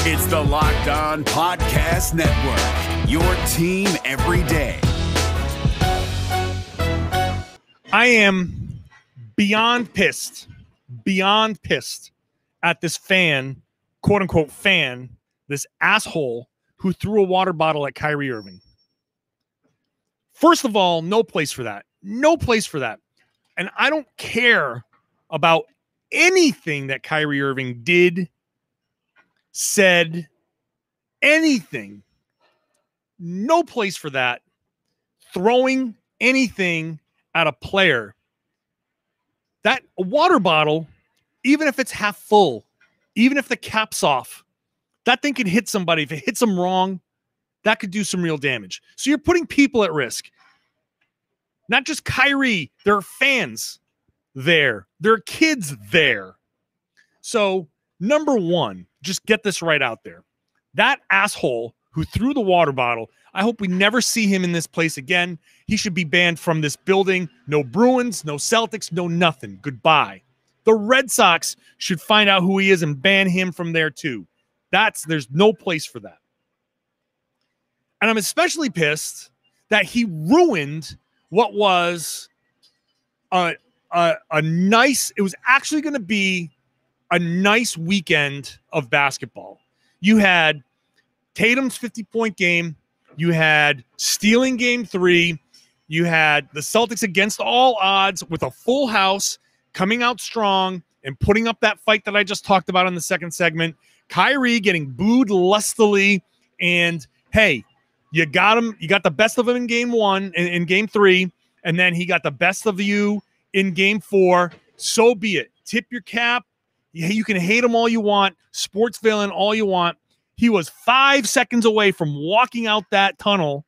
It's the Locked On Podcast Network, your team every day. I am beyond pissed at this fan, quote unquote fan, this asshole who threw a water bottle at Kyrie Irving. First of all, no place for that. No place for that. And I don't care about anything that Kyrie Irving did, said, anything. No place for that. Throwing anything at a player. That a water bottle, even if it's half full, even if the cap's off, that thing can hit somebody. If it hits them wrong, that could do some real damage. So you're putting people at risk. Not just Kyrie. There are fans there. There are kids there. So, number one, just get this right out there. That asshole who threw the water bottle, I hope we never see him in this place again. He should be banned from this building. No Bruins, no Celtics, no nothing. Goodbye. The Red Sox should find out who he is and ban him from there too. There's no place for that. And I'm especially pissed that he ruined what was a nice, it was actually going to be a nice weekend of basketball. You had Tatum's 50-point game. You had stealing game 3. You had the Celtics against all odds with a full house coming out strong and putting up that fight that I just talked about in the second segment. Kyrie getting booed lustily. And hey, you got him. You got the best of him in game 1, in game 3. And then he got the best of you in game 4. So be it. Tip your cap. You can hate him all you want. Sports villain all you want. He was 5 seconds away from walking out that tunnel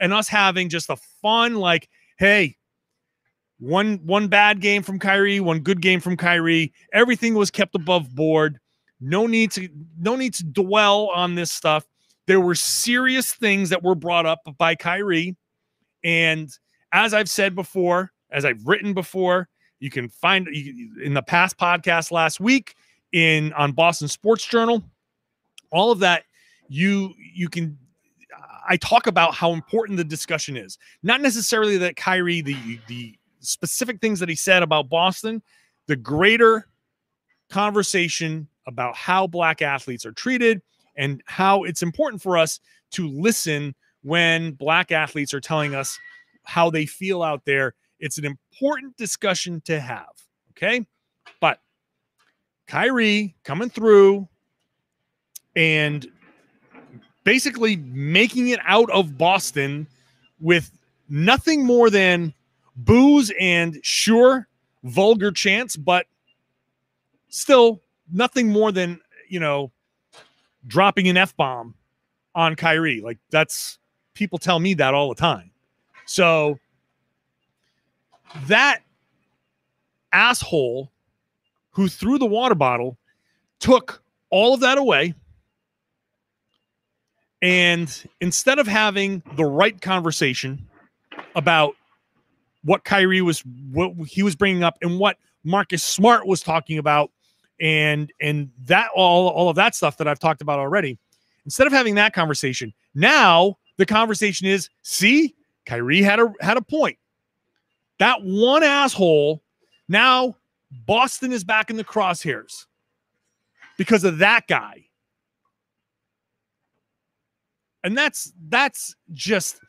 and us having just a fun, like, hey, one bad game from Kyrie, one good game from Kyrie. Everything was kept above board. No need to dwell on this stuff. There were serious things that were brought up by Kyrie. And as I've said before, as I've written before, you can find in the past podcast last week on Boston Sports Journal, all of that, you can, I talk about how important the discussion is. Not necessarily that Kyrie, the specific things that he said about Boston, the greater conversation about how black athletes are treated and how it's important for us to listen when black athletes are telling us how they feel out there. It's an important discussion to have, okay? But Kyrie coming through and basically making it out of Boston with nothing more than boos and sure, vulgar chants, but still nothing more than, dropping an F-bomb on Kyrie. Like, that's, people tell me that all the time. So that asshole who threw the water bottle took all of that away. And instead of having the right conversation about what he was bringing up and what Marcus Smart was talking about, and that all of that stuff that I've talked about already, instead of having that conversation, now the conversation is, see, Kyrie had a point. That one asshole, now Boston is back in the crosshairs because of that guy. And that's just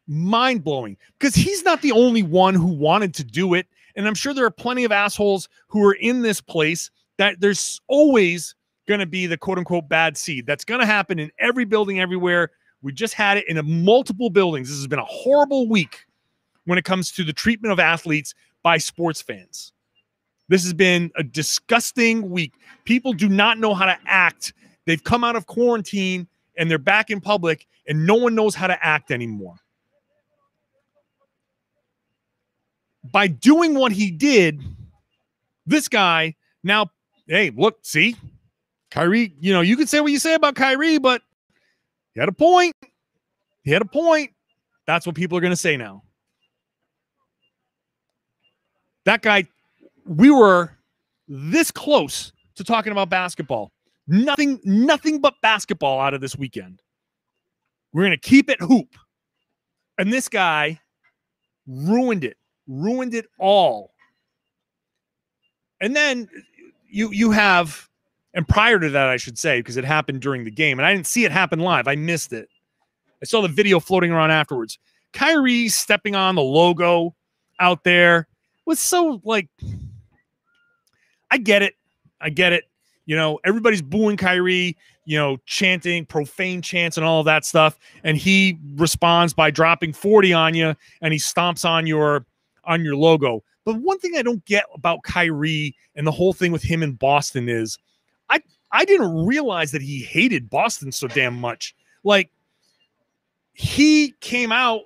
mind-blowing because he's not the only one who wanted to do it. And I'm sure there are plenty of assholes who are in this place that there's always going to be the quote-unquote bad seed. That's going to happen in every building everywhere. We just had it in multiple buildings. This has been a horrible week when it comes to the treatment of athletes by sports fans. This has been a disgusting week. People do not know how to act. They've come out of quarantine and they're back in public and no one knows how to act anymore. By doing what he did, this guy now, hey, look, see, Kyrie, you can say what you say about Kyrie, but he had a point. He had a point. That's what people are going to say now. That guy, we were this close to talking about basketball. Nothing but basketball out of this weekend. We're going to keep it hoop. And this guy ruined it all. And then you have, and prior to that, I should say, because it happened during the game, and I didn't see it happen live. I missed it. I saw the video floating around afterwards. Kyrie stepping on the logo out there was so like, I get it. You know, everybody's booing Kyrie, you know, chanting profane chants and all of that stuff. And he responds by dropping 40 on you, and he stomps on your logo. But one thing I don't get about Kyrie and the whole thing with him in Boston is I didn't realize that he hated Boston so damn much. Like, he came out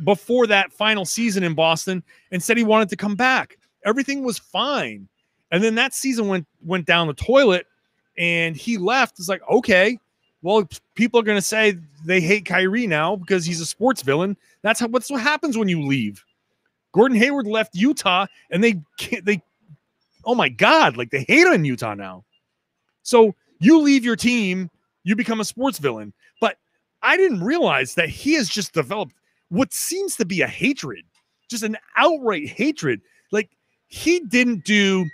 before that final season in Boston and said he wanted to come back. Everything was fine. And then that season went down the toilet and he left. It's like, okay, well, people are going to say they hate Kyrie now because he's a sports villain. That's what happens when you leave. Gordon Hayward left Utah and they oh my God, like they hate on Utah now. So you leave your team, you become a sports villain. But I didn't realize that he has just developed what seems to be a hatred, just an outright hatred. Like, he didn't do,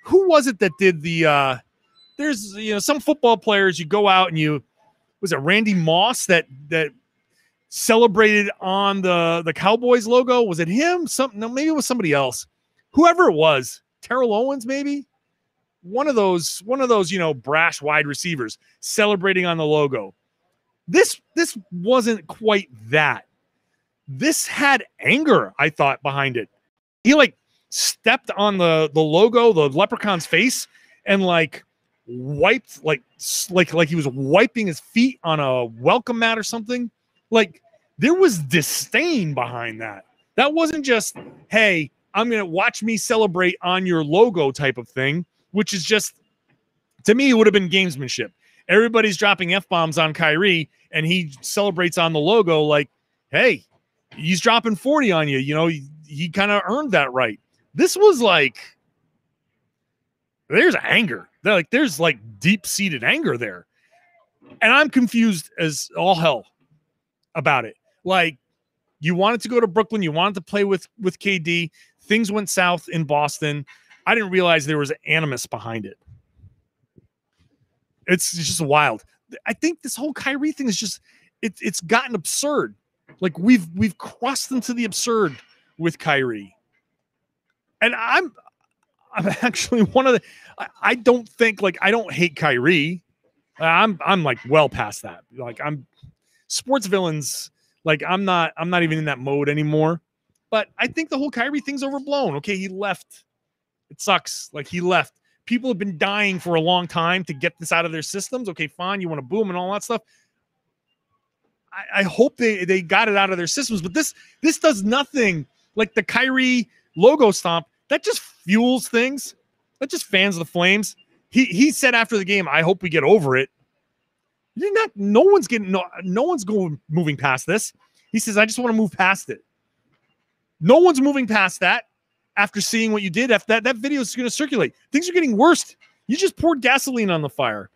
who was it that did the, there's, you know, some football players, you go out and was it Randy Moss that celebrated on the Cowboys logo? Was it him? No, maybe it was somebody else. Whoever it was, Terrell Owens, maybe? One of those, you know, brash wide receivers celebrating on the logo. This wasn't quite that. This had anger, I thought, behind it. He like stepped on the logo, the leprechaun's face, and like wiped like he was wiping his feet on a welcome mat or something. Like, there was disdain behind that. That wasn't just, hey, I'm going to watch me celebrate on your logo type of thing, which is just, to me, it would have been gamesmanship. Everybody's dropping F-bombs on Kyrie, and he celebrates on the logo like, hey, he's dropping 40 on you. You know, he kind of earned that right. This was like, there's anger. There's like deep-seated anger there. And I'm confused as all hell about it. Like, you wanted to go to Brooklyn. You wanted to play with KD. Things went south in Boston. I didn't realize there was animus behind it. It's just wild. I think this whole Kyrie thing is just, it's gotten absurd. Like, we've crossed into the absurd with Kyrie. And I'm actually one of the, I don't think, like, I don't hate Kyrie. I'm like well past that. Like, I'm sports villains. Like, I'm not even in that mode anymore. But I think the whole Kyrie thing's overblown. Okay, he left. It sucks. Like, he left. People have been dying for a long time to get this out of their systems. Okay, fine. You want to boom and all that stuff. I hope they got it out of their systems. But this does nothing. Like, the Kyrie logo stomp, that just fuels things. That just fans the flames. He said after the game, I hope we get over it. No one's moving past this. He says, I just want to move past it. No one's moving past that after seeing what you did. After that video is going to circulate. Things are getting worse. You just poured gasoline on the fire.